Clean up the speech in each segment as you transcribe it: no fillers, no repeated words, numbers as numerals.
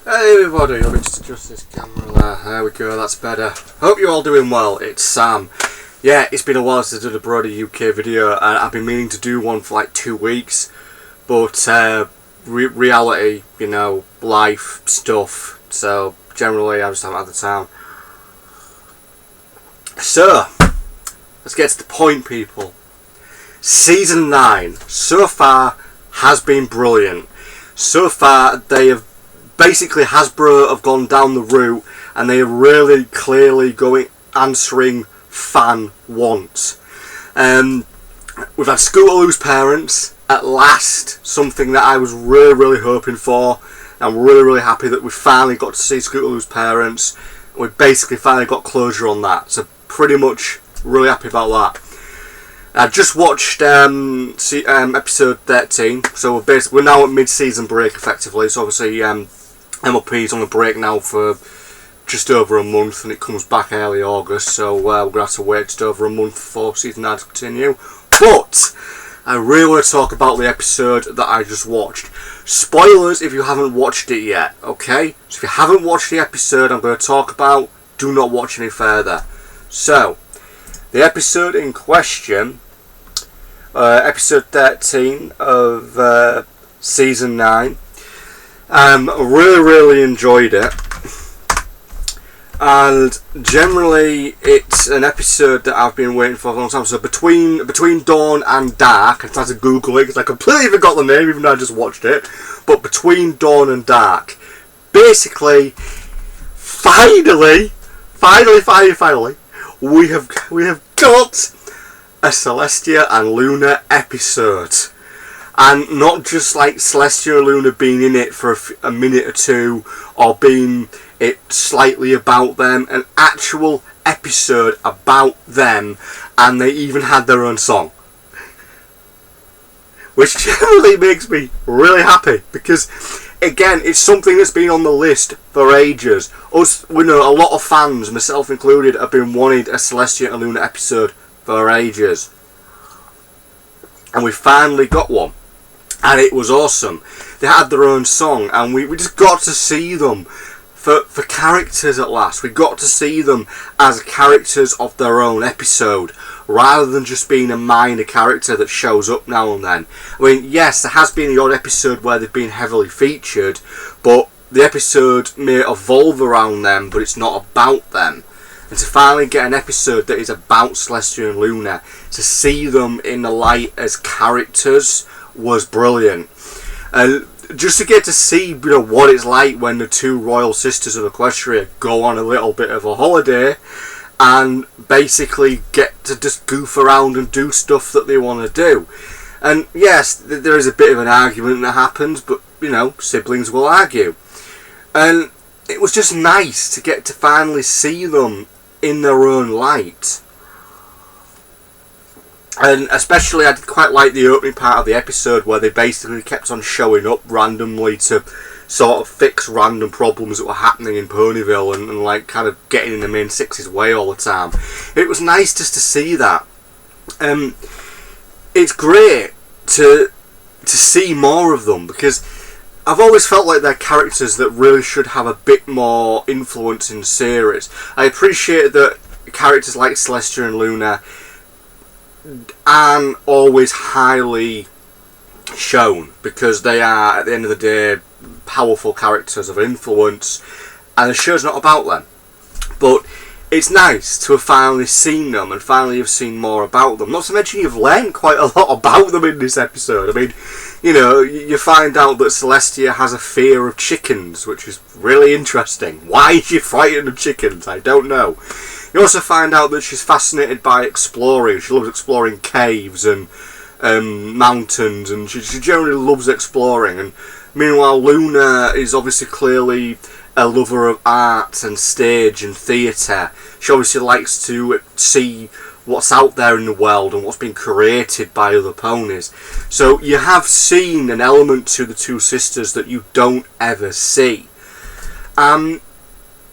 Hey everybody, let me just adjust this camera there we go, that's better. Hope you're all doing well, it's Sam. Yeah, it's been a while since I did a Brody UK video and I've been meaning to do one for like 2 weeks, but reality, you know, life stuff, so generally I just haven't had the time. So, let's get to the point, people. Season 9 so far has been brilliant. So far they have basically, Hasbro have gone down the route and they are really clearly answering fan wants. We've had Scootaloo's parents, at last, something that I was really hoping for. I'm really happy that we finally got to see Scootaloo's parents. We basically finally got closure on that, so pretty much really happy about that. I just watched episode 13, so we're now at mid-season break effectively, so obviously MLP's on a break now for just over a month and it comes back early August, so we're going to have to wait just over a month for season 9 to continue. But I really want to talk about the episode that I just watched. Spoilers if you haven't watched it yet, okay? So if you haven't watched the episode I'm going to talk about, do not watch any further. So, the episode in question, episode 13 of season 9, really enjoyed it, and generally it's an episode that I've been waiting for a long time. So between Dawn and Dark, I tried to Google it because I completely forgot the name even though I just watched it, but between Dawn and Dark, basically finally we have got a Celestia and Luna episode. And not just like Celestia and Luna being in it for a minute or two, or being it slightly about them, an actual episode about them, and they even had their own song. Which generally makes me really happy, because again, it's something that's been on the list for ages. We know a lot of fans, myself included, have been wanting a Celestia and Luna episode for ages. And we finally got one. And it was awesome. They had their own song, and we just got to see them for characters at last. We got to see them as characters of their own episode, rather than just being a minor character that shows up now and then. I mean, yes, there has been the odd episode where they've been heavily featured, but the episode may evolve around them, but it's not about them. And to finally get an episode that is about Celestia and Luna, to see them in the light as characters, was brilliant. And just to get to see, you know, what it's like when the two royal sisters of Equestria go on a little bit of a holiday and basically get to just goof around and do stuff that they want to do. And yes, there is a bit of an argument that happens, but you know, siblings will argue. And it was just nice to get to finally see them in their own light. And especially I did quite like the opening part of the episode where they basically kept on showing up randomly to sort of fix random problems that were happening in Ponyville and like kind of getting in the main six's way all the time. It was nice just to see that. It's great to see more of them, because I've always felt like they're characters that really should have a bit more influence in the series. I appreciate that characters like Celestia and Luna aren't always highly shown, because they are, at the end of the day, powerful characters of influence, and the show's not about them. But it's nice to have finally seen them and finally have seen more about them. Not to mention you've learned quite a lot about them in this episode. I mean, you know, you find out that Celestia has a fear of chickens, which is really interesting. Why is she frightened of chickens? I don't know. You also find out that she's fascinated by exploring. She loves exploring caves and mountains, and she generally loves exploring. And meanwhile, Luna is obviously clearly a lover of art and stage and theatre. She obviously likes to see what's out there in the world and what's been created by other ponies. So you have seen an element to the two sisters that you don't ever see.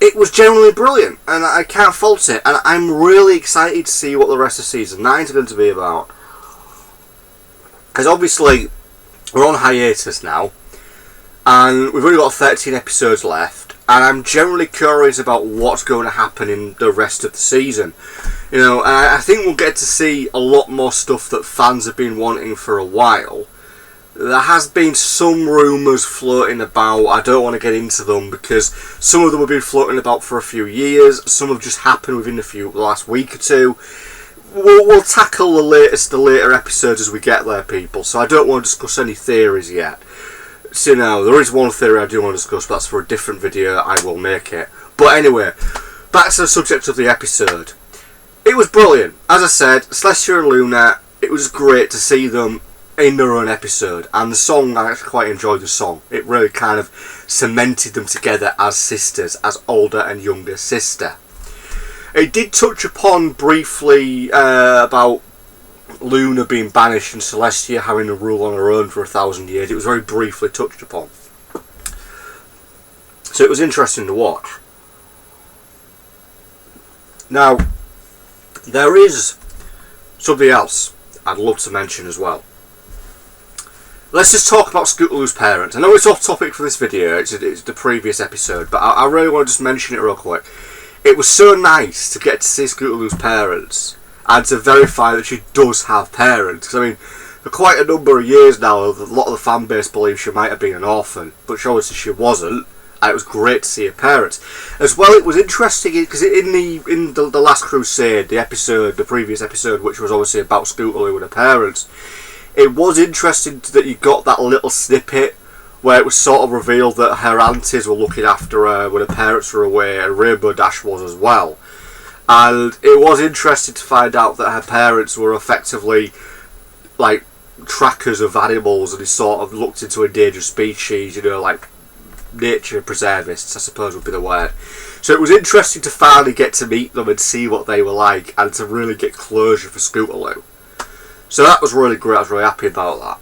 It was generally brilliant, and I can't fault it, and I'm really excited to see what the rest of season 9 is going to be about. Because obviously we're on hiatus now, and we've only got 13 episodes left, and I'm generally curious about what's going to happen in the rest of the season. You know, and I think we'll get to see a lot more stuff that fans have been wanting for a while. There has been some rumours floating about. I don't want to get into them because some of them have been floating about for a few years. Some have just happened within the last week or two. We'll tackle the later episodes as we get there, people. So I don't want to discuss any theories yet. So now there is one theory I do want to discuss, but that's for a different video. I will make it. But anyway, back to the subject of the episode. It was brilliant. As I said, Celestia and Luna. It was great to see them in their own episode, and the song, I actually quite enjoyed the song. It really kind of cemented them together as sisters, as older and younger sister. It did touch upon briefly about Luna being banished and Celestia having to rule on her own for 1,000 years. It was very briefly touched upon, so it was interesting to watch. Now, there is something else I'd love to mention as well. Let's just talk about Scootaloo's parents. I know it's off topic for this video, it's the previous episode, but I really want to just mention it real quick. It was so nice to get to see Scootaloo's parents and to verify that she does have parents. Because, I mean, for quite a number of years now, a lot of the fan base believes she might have been an orphan, but obviously she wasn't, and it was great to see her parents. As well, it was interesting because in the Last Crusade, the previous episode, which was obviously about Scootaloo and her parents, it was interesting that you got that little snippet where it was sort of revealed that her aunties were looking after her when her parents were away, and Rainbow Dash was as well. And it was interesting to find out that her parents were effectively like trackers of animals, and they sort of looked into endangered species, you know, like nature preservists, I suppose would be the word. So it was interesting to finally get to meet them and see what they were like, and to really get closure for Scootaloo. So that was really great. I was really happy about that.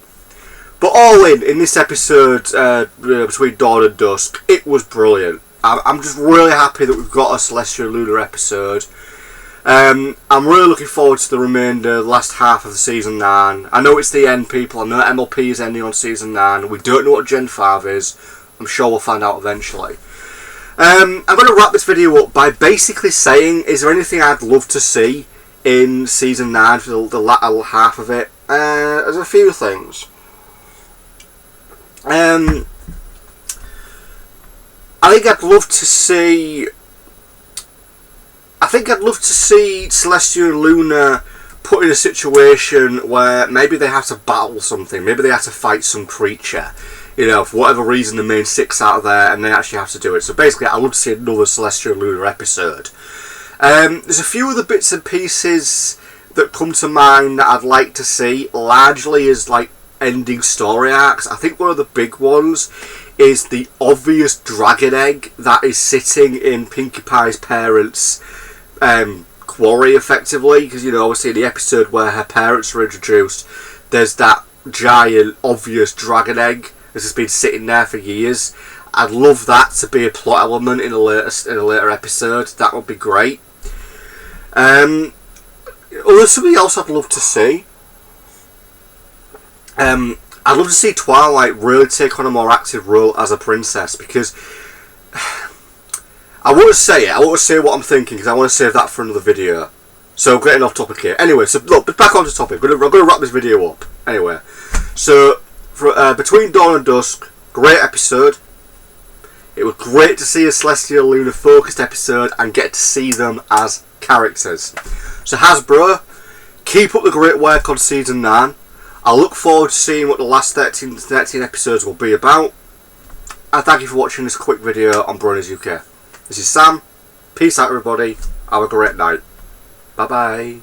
But all in this episode, between Dawn and Dusk, it was brilliant. I'm just really happy that we've got a Celestia and Luna episode. I'm really looking forward to the remainder, the last half of the Season 9. I know it's the end, people. I know MLP is ending on Season 9. We don't know what Gen 5 is. I'm sure we'll find out eventually. I'm going to wrap this video up by basically saying, is there anything I'd love to see in Season 9 for the latter half of it? There's a few things. I think I'd love to see Celestia and Luna put in a situation where maybe they have to battle something, maybe they have to fight some creature, you know, for whatever reason the main six out of there, and they actually have to do it. So basically I'd love to see another Celestia and Luna episode. There's a few other bits and pieces that come to mind that I'd like to see, largely as like ending story arcs. I think one of the big ones is the obvious dragon egg that is sitting in Pinkie Pie's parents' quarry, effectively, because, you know, obviously in the episode where her parents are introduced, there's that giant obvious dragon egg that has been sitting there for years. I'd love that to be a plot element in a later episode. That would be great. There's something else I'd love to see. I'd love to see Twilight really take on a more active role as a princess, because I want to say what I'm thinking, because I want to save that for another video. So getting off topic here. Anyway, so look, back onto topic. I'm going to wrap this video up. Anyway, so between Dawn and Dusk, great episode. It was great to see a Celestia and Luna focused episode and get to see them as characters. So Hasbro, keep up the great work on Season 9. I look forward to seeing what the last 13 episodes will be about. And thank you for watching this quick video on Bronies UK. This is Sam. Peace out, everybody. Have a great night. Bye bye.